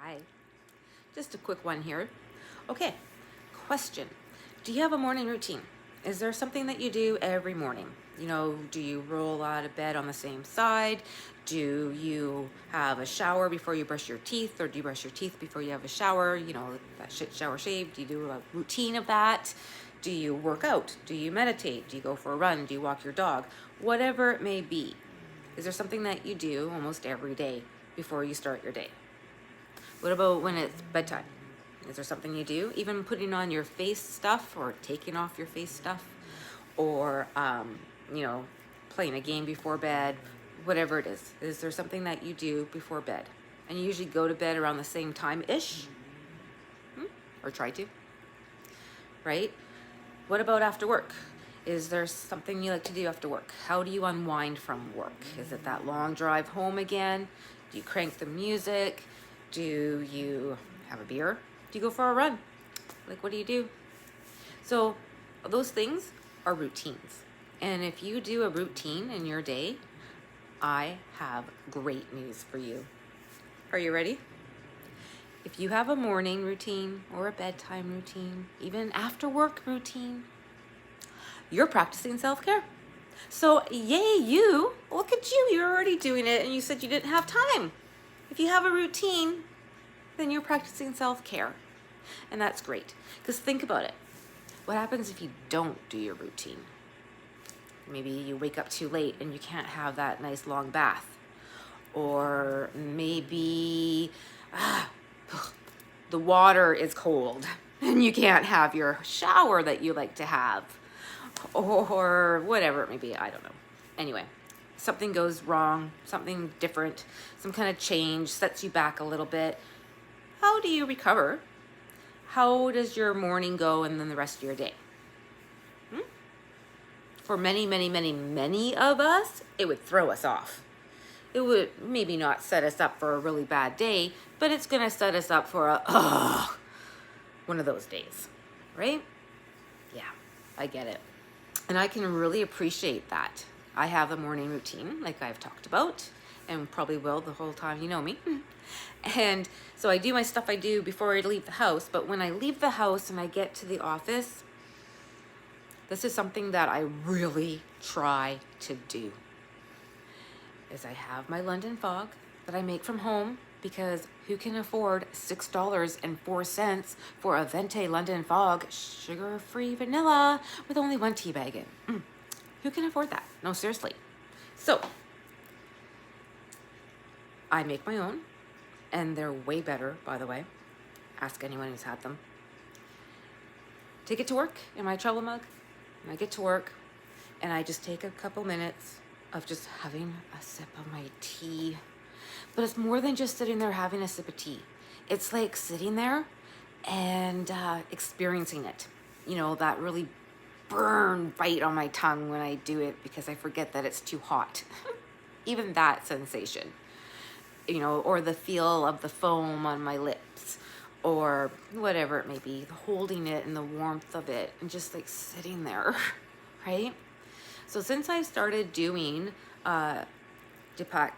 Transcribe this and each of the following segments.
Hi. Just a quick one here. Okay, question. Do you have a morning routine? Is there something that you do every morning? Do you roll out of bed on the same side? Do you have a shower before you brush your teeth? Or do you brush your teeth before you have a shower? That shit shower shave. Do you do a routine of that? Do you work out? Do you meditate? Do you go for a run? Do you walk your dog? Whatever it may be. Is there something that you do almost every day before you start your day? What about when it's bedtime? Is there something you do? Even putting on your face stuff or taking off your face stuff or, playing a game before bed, whatever it is. Is there something that you do before bed? And you usually go to bed around the same time-ish? Or try to, right? What about after work? Is there something you like to do after work? How do you unwind from work? Is it that long drive home again? Do you crank the music? Do you have a beer? Do you go for a run? Like, what do you do? So those things are routines. And if you do a routine in your day, I have great news for you. Are you ready? If you have a morning routine or a bedtime routine, even after work routine, you're practicing self-care. So yay, you, look at you, you're already doing it and you said you didn't have time. If you have a routine, then you're practicing self-care. And that's great, because think about it. What happens if you don't do your routine? Maybe you wake up too late and you can't have that nice long bath. Or maybe the water is cold and you can't have your shower that you like to have. Or whatever it may be, I don't know. Anyway, something goes wrong, something different, some kind of change sets you back a little bit. How do you recover? How does your morning go and then the rest of your day? For many, many, many, many of us, it would throw us off. It would maybe not set us up for a really bad day, but it's going to set us up for one of those days, right? Yeah, I get it. And I can really appreciate that. I have a morning routine, like I've talked about, and probably will the whole time you know me. And so I do my stuff I do before I leave the house, but when I leave the house and I get to the office, this is something that I really try to do. Is I have my London Fog that I make from home, because who can afford $6.04 for a Venti London Fog sugar-free vanilla with only one tea bag in? Who can afford that? No, seriously. So I make my own, and they're way better, by the way. Ask anyone who's had them. Take it to work in my travel mug, and I get to work, and I just take a couple minutes of just having a sip of my tea. But it's more than just sitting there having a sip of tea. It's like sitting there and experiencing it. That really burn bite on my tongue when I do it because I forget that it's too hot. Even that sensation. Or the feel of the foam on my lips, or whatever it may be, holding it and the warmth of it and just like sitting there, right? So since I started doing Deepak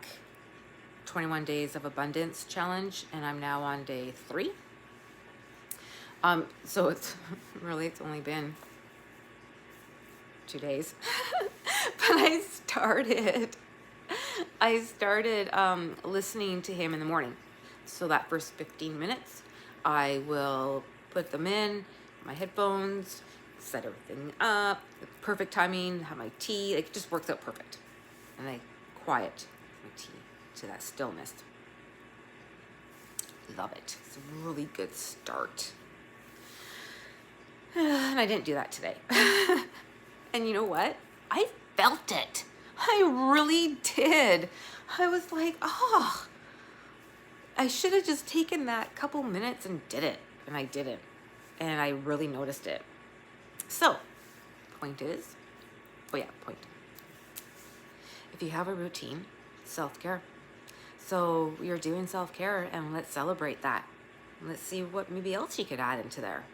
21 Days of Abundance Challenge, and I'm now on day 3. So it's only been 2 days. But I started listening to him in the morning. So that first 15 minutes, I will put them in, my headphones, set everything up, perfect timing, have my tea. It just works out perfect. And I quiet my tea to that stillness. Love it. It's a really good start. And I didn't do that today. And you know what? I felt it. I really did. I was like, I should have just taken that couple minutes and did it. And I didn't. And I really noticed it. So, point. If you have a routine, self-care. So you're doing self-care, and let's celebrate that. Let's see what maybe else you could add into there.